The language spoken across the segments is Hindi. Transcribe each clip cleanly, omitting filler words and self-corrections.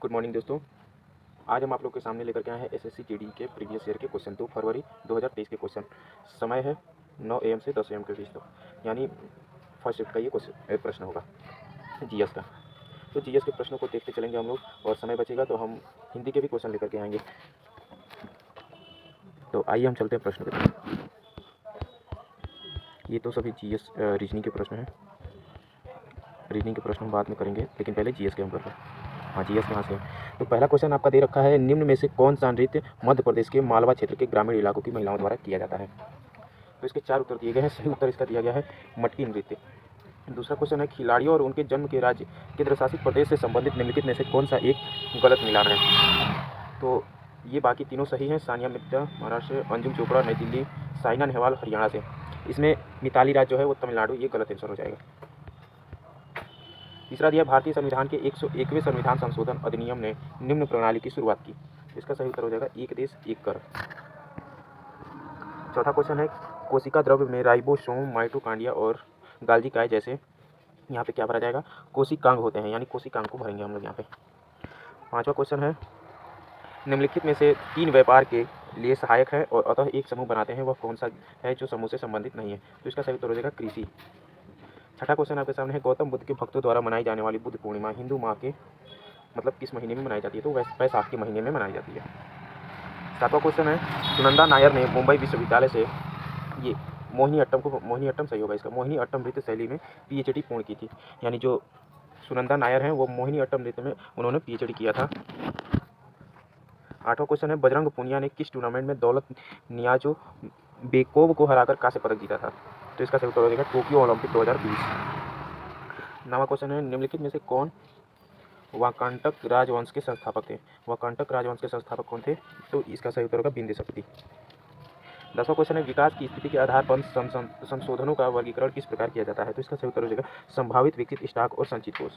गुड मॉर्निंग दोस्तों। आज हम आप लोग के सामने लेकर के आए हैं एसएससी जीडी के प्रीवियस ईयर के क्वेश्चन 2 फरवरी 2023 के क्वेश्चन। समय है 9 AM से 10 AM के बीच तक, यानी फर्स्ट शिफ्ट का ये प्रश्न होगा जीएस का। तो जीएस के प्रश्नों को देखते चलेंगे हम लोग, और समय बचेगा तो हम हिंदी के भी क्वेश्चन लेकर के आएंगे। तो आइए हम चलते हैं प्रश्न की तरफ। ये तो सभी जीएस रीजनिंग के प्रश्न हैं। रीजनिंग के प्रश्न हम बाद में करेंगे, लेकिन पहले जीएस के हम कर रहे हैं। हाँ, जीएस कहाँ से है? तो पहला क्वेश्चन आपका दे रखा है, निम्न में से कौन सा नृत्य मध्य प्रदेश के मालवा क्षेत्र के ग्रामीण इलाकों की महिलाओं द्वारा किया जाता है? तो इसके 4 उत्तर दिए गए हैं। सही उत्तर इसका दिया गया है मटकी नृत्य। दूसरा क्वेश्चन है, खिलाड़ियों और उनके जन्म के राज्य केंद्र शासित प्रदेश से संबंधित निम्नलिखित में से कौन सा एक गलत मिलान है? तो ये बाकी तीनों सही हैं। सानिया मिर्जा महाराष्ट्र, अंजुम चोपड़ा नई दिल्ली, साइना नेहवाल हरियाणा से। इसमें मिताली राज जो है वो तमिलनाडु, ये गलत आंसर हो जाएगा। तीसरा दिया, भारतीय संविधान के 101वें संविधान संशोधन अधिनियम ने निम्न प्रणाली की शुरुआत की। इसका सही उत्तर हो जाएगा एक देश एक कर। चौथा क्वेश्चन है, कोशिका द्रव्य में राइबोसोम, माइटोकॉन्ड्रिया और गाल्गी काय जैसे, यहाँ पे क्या भरा जाएगा? कोशिकांग होते हैं, यानी कोशिकांग को भरेंगे हम लोग यहाँ पे। पांचवा क्वेश्चन है, निम्नलिखित में से 3 व्यापार के लिए सहायक है और अतः एक समूह बनाते हैं, वह कौन सा है जो समूह से संबंधित नहीं है? तो इसका सही उत्तर हो जाएगा कृषि। छठा क्वेश्चन आपके सामने है, गौतम बुद्ध के भक्तों द्वारा मनाई जाने वाली बुद्ध पूर्णिमा हिंदू माह के मतलब किस महीने में मनाई जाती है? तो वैशाख के महीने में मनाई जाती है। सातवां क्वेश्चन है, सुनंदा नायर ने मुंबई विश्वविद्यालय से ये मोहिनी अट्टम सही होगा इसका, मोहिनी अट्टम नृत्य शैली में पीएचडी पूर्ण की थी। यानी जो सुनंदा नायर हैं वो मोहिनी अट्टम नृत्य में उन्होंने पीएचडी किया था। आठवां क्वेश्चन है, बजरंग पूनिया ने किस टूर्नामेंट में दौलत नियाजो बेकोव को हराकर कांस्य पदक जीता था? तो इसका सही उत्तर हो जाएगा टोक्यो ओलंपिक 2020। नवा क्वेश्चन है, निम्नलिखित में से कौन वाकांटक राजवंश के संस्थापक थे? वाकांटक राजवंश के संस्थापक कौन थे? तो इसका सही उत्तर होगा बिंदु शक्ति। 10वां क्वेश्चन है, विकास की स्थिति के आधार पर संशोधनों का वर्गीकरण किस प्रकार किया जाता है? तो इसका सही उत्तर हो जाएगा संभावित, विकसित, स्टॉक और संचित कोष।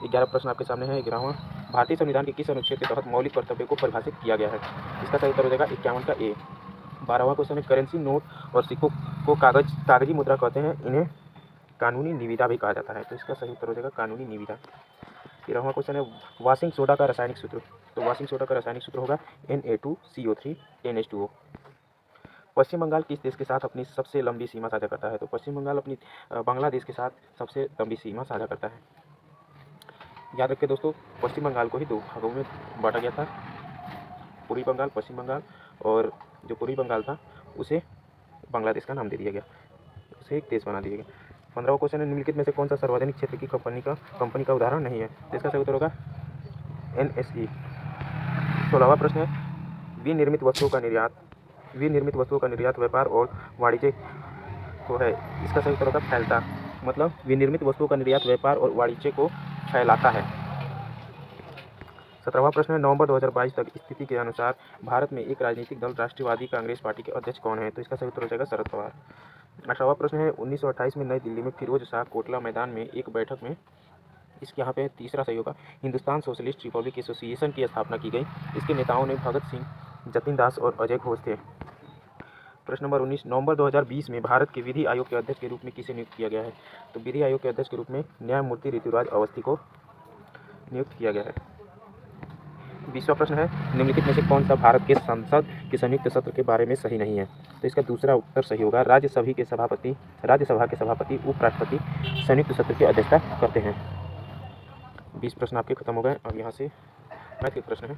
11 प्रश्न आपके सामने है। 11वां, भारतीय संविधान के किस अनुच्छेद के तहत मौलिक कर्तव्य को परिभाषित किया गया है? इसका सही उत्तर हो जाएगा 51 का ए। 12वां क्वेश्चन है, करेंसी नोट और सिक्कों को कागजी मुद्रा कहते हैं, इन्हें कानूनी निविदा भी कहा जाता है। तो इसका सही उत्तर हो जाएगा कानूनी निविदा। 13वां क्वेश्चन है, वॉशिंग सोडा का रासायनिक सूत्र। तो वॉशिंग सोडा का रासायनिक सूत्र होगा Na2CO3 NH2O। पश्चिम बंगाल किस देश के साथ अपनी सबसे लंबी सीमा साझा करता है? तो पश्चिम बंगाल अपनी बांग्लादेश के साथ सबसे लंबी सीमा साझा करता है। याद रखिए दोस्तों, पश्चिम बंगाल को ही 2 भागों में बांटा गया था, पूर्वी बंगाल, पश्चिम बंगाल, और जो पूर्वी बंगाल था उसे बांग्लादेश का नाम दे दिया गया, उसे एक देश बना दिया गया। 15वां क्वेश्चन है, निम्नलिखित में से कौन सा सार्वजनिक क्षेत्र की कंपनी का उदाहरण नहीं है? इसका सही उत्तर होगा NSE। 16वां प्रश्न है, विनिर्मित वस्तुओं का निर्यात व्यापार और वाणिज्य को है। इसका सही उत्तर होगा फैलता, मतलब विनिर्मित वस्तुओं का निर्यात व्यापार और वाणिज्य को फैलाता है। 17वां प्रश्न है, नवंबर 2022 तक स्थिति के अनुसार भारत में एक राजनीतिक दल राष्ट्रवादी कांग्रेस पार्टी के अध्यक्ष कौन है? तो इसका सही उत्तर हो जाएगा शरद पवार। 18वां प्रश्न है, 1928 में नई दिल्ली में फिरोज शाह कोटला मैदान में एक बैठक में, इसके यहाँ पे तीसरा सही होगा, हिंदुस्तान सोशलिस्ट रिपब्लिक एसोसिएशन की स्थापना की गई। इसके नेताओं ने भगत सिंह, जतिन दास और अजय घोष थे। प्रश्न नंबर 19, नवंबर 2020 में भारत के विधि आयोग के अध्यक्ष के रूप में किसे नियुक्त किया गया है? तो विधि आयोग के अध्यक्ष के रूप में न्यायमूर्ति ऋतुराज अवस्थी को नियुक्त किया गया है। 20वां प्रश्न है, निम्नलिखित में से कौन सा भारत के संसद के संयुक्त सत्र के बारे में सही नहीं है? तो इसका दूसरा उत्तर सही होगा, राज्यसभा के सभापति उपराष्ट्रपति संयुक्त सत्र की अध्यक्षता करते हैं। 20 प्रश्न आपके खत्म हो गए। अब यहाँ से मैथ के प्रश्न है।